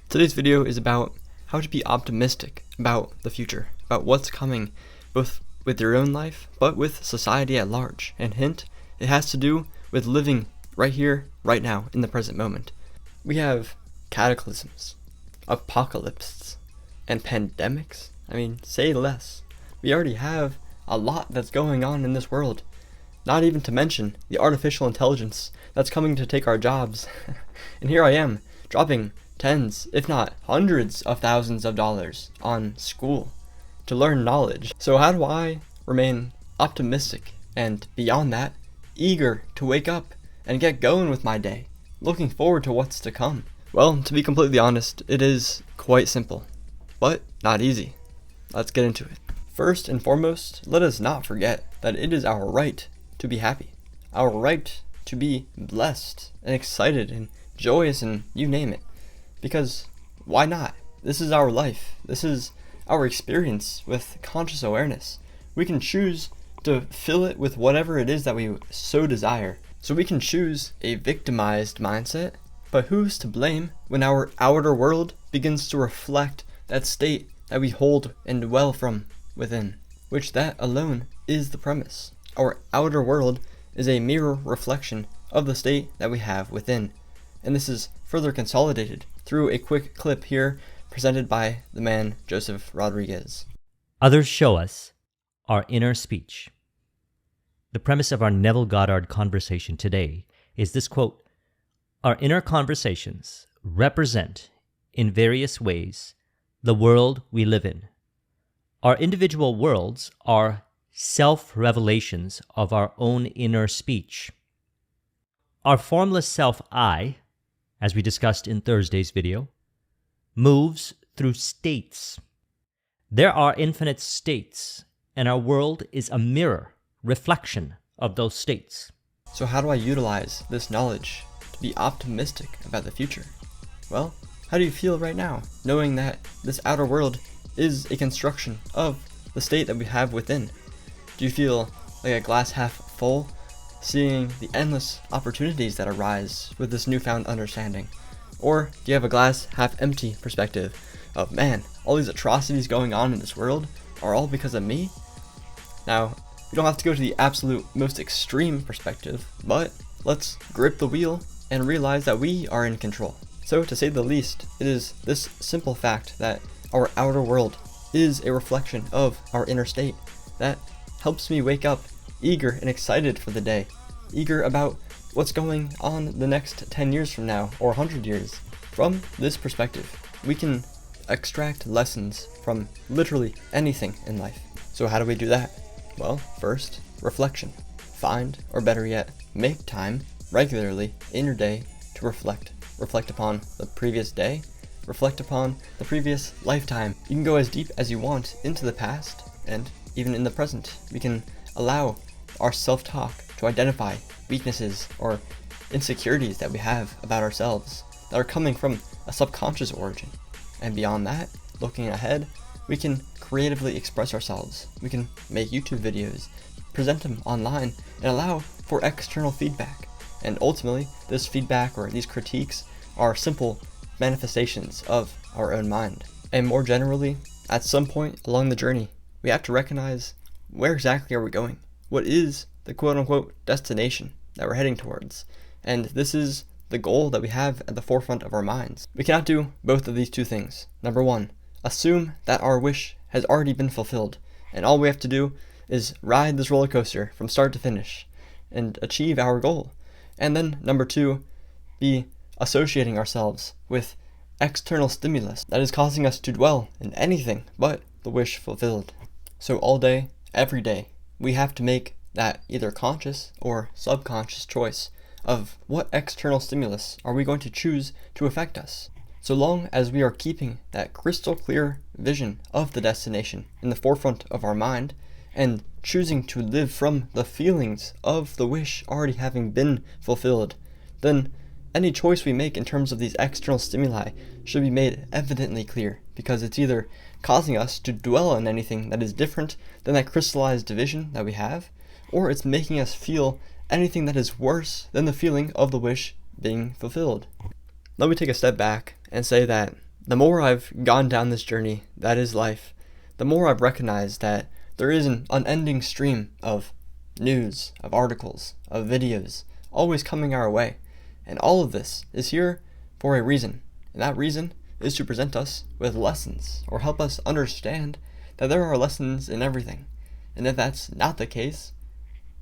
Today's video is about how to be optimistic about the future, about what's coming, both with your own life, but with society at large. And hint, it has to do with living right here, right now, in the present moment. We have cataclysms, apocalypses, and pandemics. I mean, say less. We already have a lot that's going on in this world. Not even to mention the artificial intelligence that's coming to take our jobs. And here I am, dropping tens, if not hundreds of thousands of dollars on school to learn knowledge. So how do I remain optimistic and, beyond that, eager to wake up and get going with my day, looking forward to what's to come? Well, to be completely honest, it is quite simple, but not easy. Let's get into it. First and foremost, let us not forget that it is our right to be happy, our right to be blessed and excited and joyous and you name it. Because why not? This is our life. This is our experience with conscious awareness. We can choose to fill it with whatever it is that we so desire. So we can choose a victimized mindset, but who's to blame when our outer world begins to reflect that state that we hold and dwell from within? Which that alone is the premise. Our outer world is a mirror reflection of the state that we have within. And this is further consolidated through a quick clip here presented by the man Joseph Rodrigues. Others show us our inner speech. The premise of our Neville Goddard conversation today is this quote: "Our inner conversations represent, in various ways, the world we live in. Our individual worlds are self-revelations of our own inner speech. Our formless self I, as we discussed in Thursday's video, moves through states. There are infinite states, and our world is a mirror, reflection of those states." So how do I utilize this knowledge to be optimistic about the future? Well, how do you feel right now, knowing that this outer world is a construction of the state that we have within? Do you feel like a glass half full, seeing the endless opportunities that arise with this newfound understanding? Or do you have a glass half empty perspective of, man, all these atrocities going on in this world are all because of me? Now, you don't have to go to the absolute most extreme perspective, but let's grip the wheel and realize that we are in control. So to say the least, it is this simple fact that our outer world is a reflection of our inner state that helps me wake up eager and excited for the day, eager about what's going on the next 10 years from now or 100 years. From this perspective, we can extract lessons from literally anything in life. So how do we do that? Well, first, reflection. Find, or better yet, make time regularly in your day to reflect. Reflect upon the previous day, reflect upon the previous lifetime. You can go as deep as you want into the past, and even in the present. We can allow our self-talk to identify weaknesses or insecurities that we have about ourselves that are coming from a subconscious origin. And beyond that, looking ahead, we can creatively express ourselves. We can make YouTube videos, present them online, and allow for external feedback. And ultimately, this feedback or these critiques are simple manifestations of our own mind. And more generally, at some point along the journey, we have to recognize, where exactly are we going? What is the quote-unquote destination that we're heading towards? And this is the goal that we have at the forefront of our minds. We cannot do both of these two things. Number one, assume that our wish has already been fulfilled, and all we have to do is ride this roller coaster from start to finish and achieve our goal. And then number two, be associating ourselves with external stimulus that is causing us to dwell in anything but the wish fulfilled. So all day, every day, we have to make that either conscious or subconscious choice of what external stimulus are we going to choose to affect us. So long as we are keeping that crystal clear vision of the destination in the forefront of our mind and choosing to live from the feelings of the wish already having been fulfilled, then any choice we make in terms of these external stimuli should be made evidently clear, because it's either causing us to dwell on anything that is different than that crystallized vision that we have, or it's making us feel anything that is worse than the feeling of the wish being fulfilled. Let me take a step back and say that the more I've gone down this journey that is life, the more I've recognized that there is an unending stream of news, of articles, of videos, always coming our way. And all of this is here for a reason. And that reason is to present us with lessons, or help us understand that there are lessons in everything. And if that's not the case,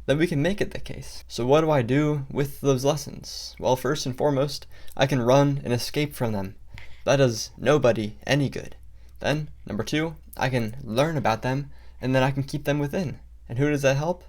then we can make it the case. So what do I do with those lessons? Well, first and foremost, I can run and escape from them. That does nobody any good. Then, number 2, I can learn about them, and then I can keep them within. And who does that help?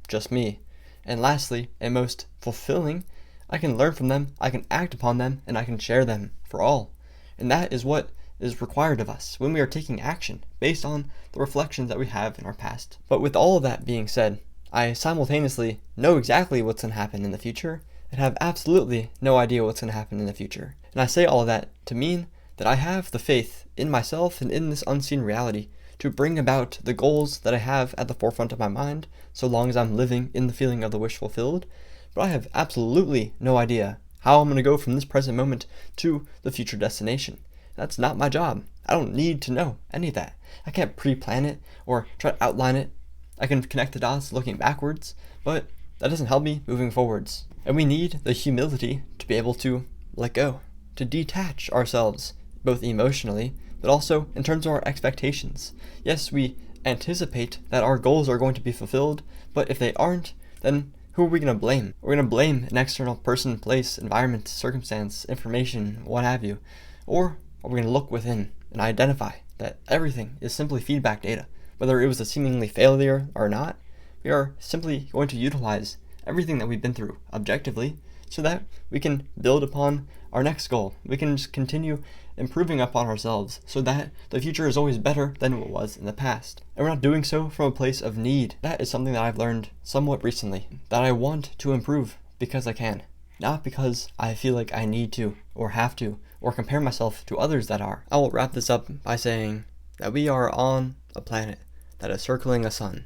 Just me. And lastly, and most fulfilling, I can learn from them, I can act upon them, and I can share them for all. And that is what is required of us when we are taking action based on the reflections that we have in our past. But with all of that being said, I simultaneously know exactly what's going to happen in the future and have absolutely no idea what's going to happen in the future. And I say all of that to mean that I have the faith in myself and in this unseen reality to bring about the goals that I have at the forefront of my mind, so long as I'm living in the feeling of the wish fulfilled. But I have absolutely no idea how I'm going to go from this present moment to the future destination. That's not my job. I don't need to know any of that. I can't pre-plan it or try to outline it. I can connect the dots looking backwards, but that doesn't help me moving forwards. And we need the humility to be able to let go, to detach ourselves, both emotionally, but also in terms of our expectations. Yes, we anticipate that our goals are going to be fulfilled, but if they aren't, then who are we going to blame? We're going to blame an external person, place, environment, circumstance, information, what have you. Or are we going to look within and identify that everything is simply feedback data? Whether it was a seemingly failure or not, we are simply going to utilize everything that we've been through objectively so that we can build upon our next goal. We can just continue improving upon ourselves so that the future is always better than it was in the past. And we're not doing so from a place of need. That is something that I've learned somewhat recently, that I want to improve because I can, not because I feel like I need to or have to or compare myself to others that are. I will wrap this up by saying that we are on a planet that is circling a sun,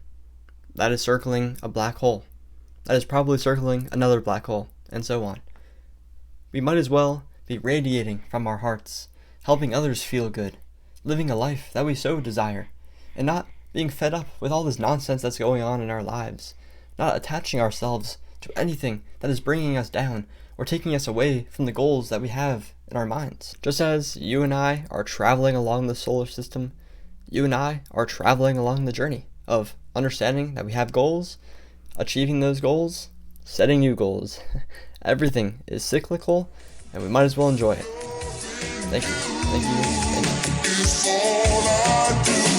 that is circling a black hole, that is probably circling another black hole, and so on. We might as well be radiating from our hearts, helping others feel good, living a life that we so desire, and not being fed up with all this nonsense that's going on in our lives, not attaching ourselves to anything that is bringing us down or taking us away from the goals that we have in our minds. Just as you and I are traveling along the solar system, you and I are traveling along the journey of understanding that we have goals, achieving those goals, setting new goals. Everything is cyclical, and we might as well enjoy it. Thank you. Thank you. Thank you.